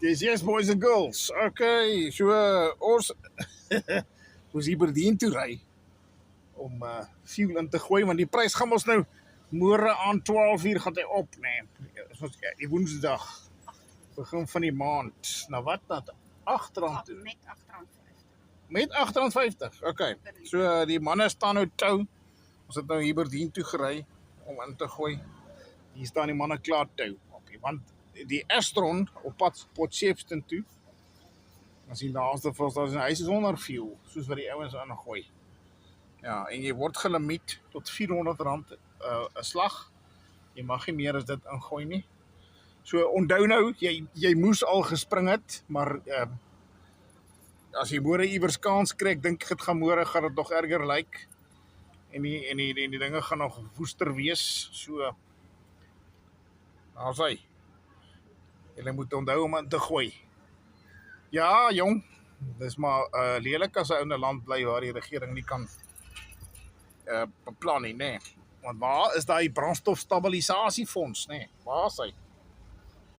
Yes, boys and girls. Okay, so ons moes Aberdeen toe ry om fuel in te gooi, want die prys gaan ons nou môre aan 12 uur gaan hy op, nee. Die Woensdag begin van die maand. Nou wat dat? R8 toe. Met R8.50. Okay. So die manne staan nou tou. Ons het nou Aberdeen toe gery om in te gooi. Hier staan die manne klaar tou. Okay, want die Astron op pad Potchefstroom toe. As die laaste vir ons, hy is onder fuel, soos wat die ouens aangooi. Ja, en jy word gelimiet tot R400 'n slag. Jy mag nie meer as dit ingooi nie. So onthou nou, jy moes al gespring het, maar as jy môre iewers kans kry, ek dink dit gaan môre gaan dit nog erger lyk. En die dinge gaan nog woester wees. So daar's hy. Jy moet onthou om in te gooi. Ja, jong, dis maar lelik as 'n ou in 'n land bly waar die regering nie kan beplan nie, nê. Want waar is daai brandstofstabilisasiefonds, nê? Waar is hy?